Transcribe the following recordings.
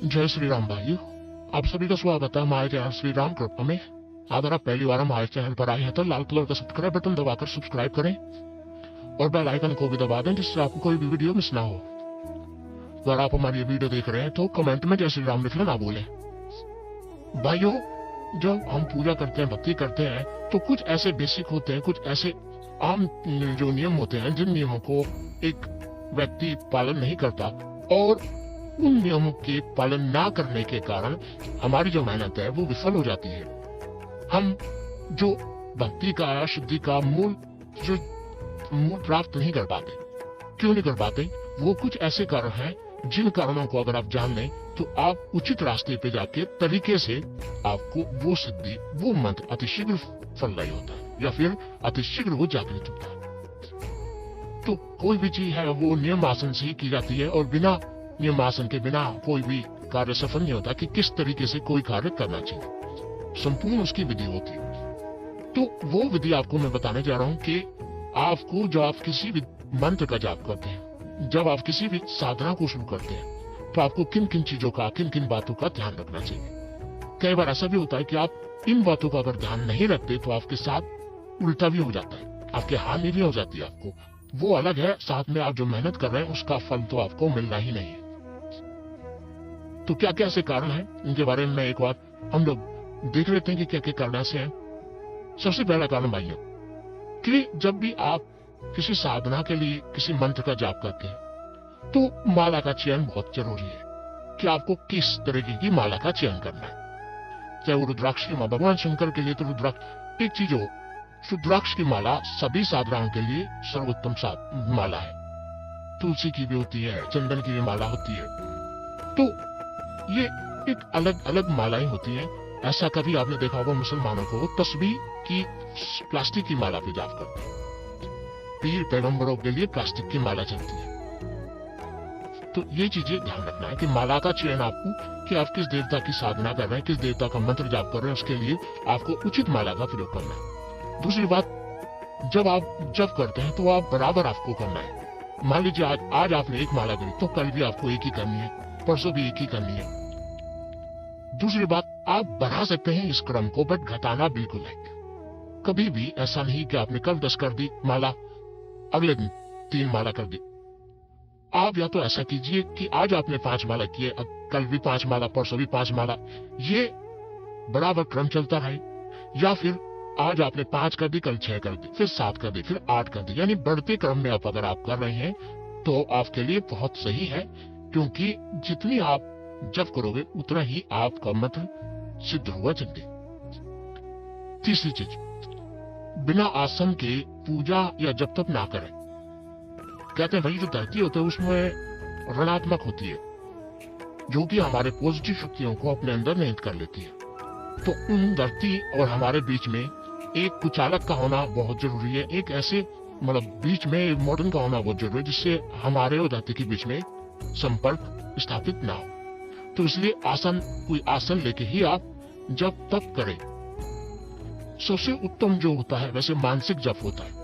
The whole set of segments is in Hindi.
जय श्री राम भाइयों, आप सभी का स्वागत है हमारे चैनल श्री राम कृपा में। अगर आप पहली बार हमारे चैनल पर आए हैं तो लाल कलर का सब्सक्राइब बटन दबाकर सब्सक्राइब करें और बेल आइकन को भी दबा दें जिससे आपको कोई भी वीडियो मिस ना हो। अगर आप हमारी ये वीडियो देख रहे हैं तो कमेंट में जय श्री राम लिखना ना भूलें। भाइयों, जब हम पूजा करते हैं, भक्ति करते हैं, तो कुछ ऐसे बेसिक होते हैं, कुछ ऐसे आम जो नियम होते हैं जिन नियमों को एक व्यक्ति पालन नहीं करता और उन नियमों के पालन ना करने के कारण हमारी जो मेहनत है वो विफल हो जाती है। हम जो भक्ति का, शुद्धि का मूल प्राप्त नहीं कर पाते। क्यों नहीं कर पाते? वो कुछ ऐसे कारण हैं जिन कारणों को अगर आप जान लें तो आप उचित रास्ते पे जाके तरीके से आपको वो सिद्धि, वो मंत्र अतिशीघ्र फलदायी होता है या फिर अतिशीघ्र वो जागृत होता है। तो कोई भी चीज है वो नियम आसन से ही की जाती है और बिना नियम आसन के बिना कोई भी कार्य सफल नहीं होता कि किस तरीके से कोई कार्य करना चाहिए। संपूर्ण उसकी विधि होती है। तो वो विधि आपको मैं बताने जा रहा हूँ कि आपको जब आप किसी भी मंत्र का जाप करते हैं, जब आप किसी भी साधना को शुरू करते हैं, तो आपको किन किन चीजों का, किन किन बातों का ध्यान रखना चाहिए। कई बार ऐसा भी होता है कि आप इन बातों का अगर ध्यान नहीं रखते तो आपके साथ उल्टा भी हो जाता है, आपके हानि भी हो जाती है। आपको वो अलग है, साथ में आप जो मेहनत कर रहे हैं उसका फल तो आपको मिलना ही नहीं है। तो क्या क्या ऐसे कारण हैं, इनके बारे में एक बार हम लोग देख लेते हैं कि क्या क्या कारण ऐसे हैं। सबसे पहला कारण भाइयों, कि जब भी आप किसी साधना के लिए किसी मंत्र का जाप करते हैं तो माला का चयन बहुत जरूरी है कि आपको किस तरीके की माला का चयन करना है। चाहे वो रुद्राक्ष की माला, भगवान शंकर के लिए तो रुद्राक्ष एक चीज हो, रुद्राक्ष की माला सभी साधनाओं के लिए सर्वोत्तम माला है। तुलसी की भी होती है, चंदन की भी माला होती है। तो ये एक अलग अलग मालाएं होती हैं। ऐसा कभी आपने देखा होगा मुसलमानों को तस्बीह की प्लास्टिक की माला पे जाप करते हैं, पीर पैगंबरों के लिए प्लास्टिक की माला चलती है। तो ये चीजें ध्यान रखना है कि माला का चयन आपको, कि आप किस देवता की साधना कर रहे हैं, किस देवता का मंत्र जाप कर रहे हैं, उसके लिए आपको उचित माला का प्रयोग करना है। दूसरी बात, जब आप जप करते हैं तो आप बराबर आपको करना है। मान लीजिए आज आपने एक माला करी तो कल भी आपको एक ही करनी है, परसों भी एक ही करनी है। दूसरी बात, आप बढ़ा सकते हैं इस क्रम को, बट घटाना बिल्कुल है। कभी भी ऐसा नहीं कि आपने कल 10 कर दी माला, अगले दिन 3 माला कर दी। आप या तो ऐसा कीजिए कि आज आपने 5 माला किए, कल भी 5 माला, परसों भी 5 माला, ये बराबर क्रम चलता रहे। या फिर आज आपने 5 कर दी, कल 6 कर दी, फिर 7 कर दी, फिर 8 कर दी। यानी बढ़ते क्रम में आप अगर आप कर रहे हैं तो आपके लिए बहुत सही है, क्योंकि जितनी आप जप करोगे उतना ही आपका मंत्र सिद्ध होगा जल्दी। तीसरी चीज, बिना आसन के पूजा या जप तप ना करें। कहते हैं भाई जो धरती होता है उसमें ऋणात्मक होती है, जो कि हमारे पॉजिटिव शक्तियों को अपने अंदर निहित कर लेती है। तो उन धरती और हमारे बीच में एक कुचालक का होना बहुत जरूरी है। एक ऐसे मतलब बीच में एक मॉडर्न का होना बहुत जरूरी है जिससे हमारे और धरती के बीच में संपर्क स्थापित ना हो। तो इसलिए कोई आसन लेके ही आप जप तप करें। सबसे उत्तम जो होता है वैसे मानसिक जप होता है,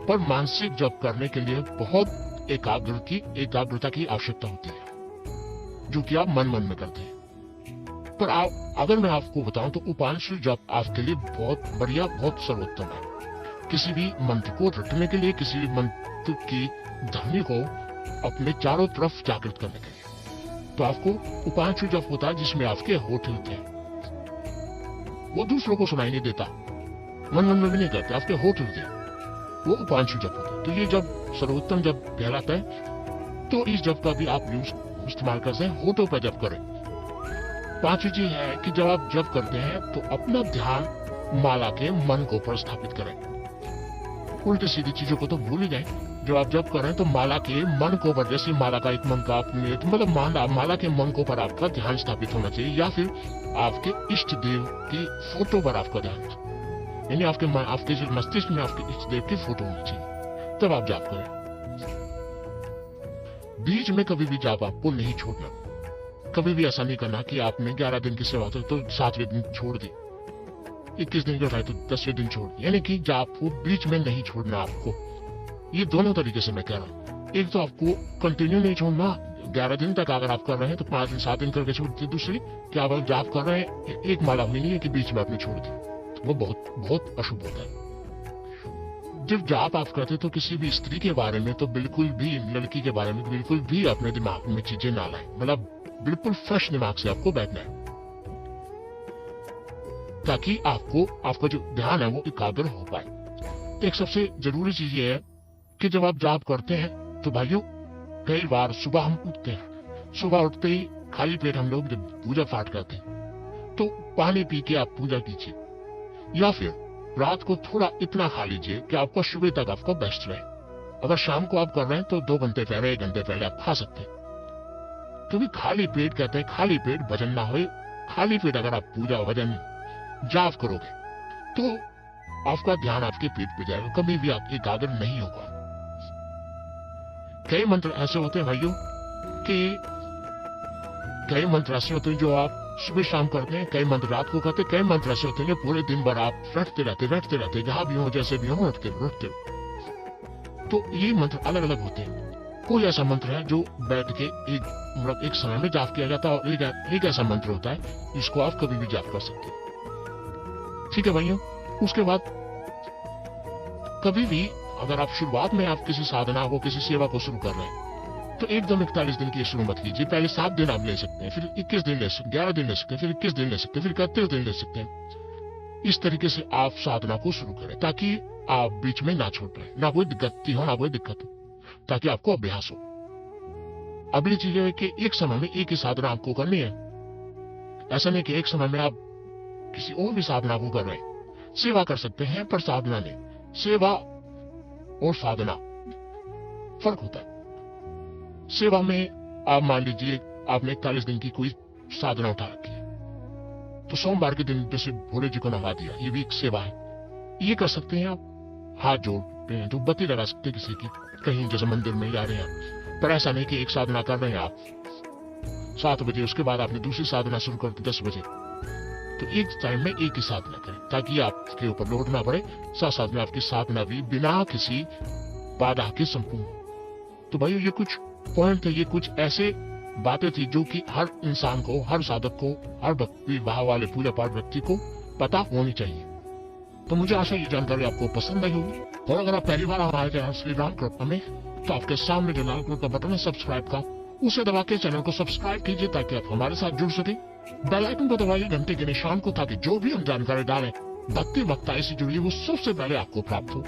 पर मानसिक जप करने के लिए बहुत एकाग्रता की आवश्यकता होती है, जो कि आप मन में करते हैं। पर अगर मैं आपको बताऊं तो उपांशु जप आपके लिए बहुत बढ़िया, बहुत सर्वोत्तम है। किसी भी मंत्र को रटने के लिए, किसी भी मंत्र की ध्वनि को अपने चारों तरफ जागृत करने के लिए, तो आपको उपांशु जप होता है जिसमें आपके होठ हिलते हैं। वो दूसरों को सुनाई नहीं देता, मन में भी नहीं करते, आपके होठ हिलते हैं, वो उपांशु जप होता है। तो ये जब सर्वोत्तम जप कहलाता है। तो इस जप का भी आप इस्तेमाल करते हैं, होठों पर जप करें। पांचवी चीज है कि जब आप जप करते हैं तो अपना ध्यान माला के मन को पर स्थापित करें। उल्टी सीधी चीजों को तो भूल ही जाए। जब आप जप कर रहे हैं तो माला के मन को पर, जैसे माला का एक मन का आपने, मतलब माला के मन को पर आपका ध्यान स्थापित होना चाहिए, या फिर आपके इष्ट देव की फोटो पर आपका ध्यान, यानी आपके जो मस्तिष्क में आपके इष्ट देव की फोटो होनी चाहिए, तब आप जाप करें। बीच में कभी भी जाप आपको नहीं छोड़ना। कभी भी ऐसा नहीं करना कि आपने 11 दिन की सेवा तो 7वें दिन छोड़ दी, 21 दिन जो है तो 10वें दिन छोड़ दी। यानी कि जाप को बीच में नहीं छोड़ना आपको। ये दोनों तरीके से मैं कह रहा हूँ। एक तो आपको कंटिन्यू नहीं छोड़ना, 11 दिन तक अगर आप कर रहे हैं तो 5 दिन 7 दिन करके छोड़ दी। दूसरी कि आप जाप कर रहे हैं, एक माला हुई नहीं है कि बीच में आपने छोड़ दी, तो वो बहुत बहुत अशुभ होता है। जब जाप आप करते तो किसी भी स्त्री के बारे में, तो बिल्कुल भी लड़की के बारे में बिल्कुल भी अपने दिमाग में चीजें ना लाएं। मतलब बिल्कुल फ्रेश दिमाग से आपको बैठना है, ताकि आपका जो ध्यान है वो एकाग्र हो पाए। एक सबसे जरूरी चीज ये है कि जब आप जाप करते हैं तो भाइयों, कई बार सुबह हम उठते हैं, सुबह उठते ही खाली पेट हम लोग जब पूजा पाठ करते हैं तो पानी पी के आप पूजा कीजिए, या फिर रात को थोड़ा इतना खा लीजिए कि आपका सुबह तक आपका बेस्ट रहे। अगर शाम को आप कर रहे हैं तो 2 घंटे पहले 1 घंटे पहले आप खा सकते हैं, क्योंकि खाली पेट कहते हैं खाली पेट भजन ना होए। खाली पेट अगर आप पूजा भजन जाप करोगे तो आपका ध्यान आपके पेट पे जाएगा, कभी भी आप एकाग्र नहीं होगा। कई मंत्र ऐसे होते हैं भाइयों कि कई मंत्र ऐसे होते हैं जो आप सुबह शाम करते हैं, कई मंत्र रात को करते हैं, कई मंत्र ऐसे होते हैं पूरे दिन भर आप रटते रहते जहां भी हो जैसे भी हो रटते। तो ये मंत्र अलग अलग होते हैं। कोई ऐसा मंत्र है जो बैठ के एक समय में जाप किया जाता है, और एक ऐसा मंत्र होता है जिसको आप कभी भी जाप कर सकते हैं। ठीक है भाइयों, उसके बाद कभी भी अगर आप शुरुआत में आप किसी साधना को, किसी सेवा को शुरू कर रहे हैं तो एकदम 41 दिन की शुरू मत कीजिए। पहले 7 दिन आप ले सकते हैं, फिर 21 दिन ले सकते हैं, 11 दिन ले सकते हैं, फिर 21 दिन ले सकते हैं, फिर 31 दिन ले सकते हैं। इस तरीके से आप साधना को शुरू करें ताकि आप बीच में ना छोड़ पाए, ना कोई दिक्कत हो, ना कोई दिक्कत हो, ताकि आपको अभ्यास हो। अगली चीज है कि एक समय में एक ही साधना आपको करनी है। ऐसा नहीं कि एक समय में आप किसी और भी साधना को कर रहे हैं। सेवा कर सकते हैं पर साधना नहीं। सेवा और साधना फर्क होता है। सेवा में आप मान लीजिए आपने 41 दिन की कोई साधना उठा रखी है, तो सोमवार के दिन जैसे भोले जी को नहा दिया, ये भी एक सेवा है। ये कर सकते हैं आप। हाथ जोड़ते हैं तो बत्ती लगा सकते हैं किसी की, कहीं जैसे मंदिर में जा रहे हैं। पर ऐसा नहीं कि एक साधना कर रहे हैं आप 7 बजे, उसके बाद आपने दूसरी साधना शुरू कर दी 10 बजे। तो एक टाइम में एक ही साधना करें ताकि आपके ऊपर लोड ना पड़े, साथ साथ में आपकी साधना भी बिना किसी बाधा के संपूर्ण। तो भाई ये कुछ पॉइंट थे, ये कुछ ऐसे बातें थी जो कि हर इंसान को, हर साधक को, हर भक्ति भाव वाले पूजा पाठ व्यक्ति को पता होनी चाहिए। तो मुझे आशा ये जानकारी आपको पसंद आई होगी, और अगर आप पहली बार हमारे चैनल श्री राम कृपा में, तो आपके सामने जो लाल कलर का बटन है सब्सक्राइब का, उसे दबा के चैनल को सब्सक्राइब कीजिए ताकि आप हमारे साथ जुड़ सके। बेल आइकन को दबाइए घंटे के निशान को, ताकि जो भी हम जानकारी डालें भक्ति वक्ता से जुड़ी वो सबसे पहले आपको प्राप्त हो।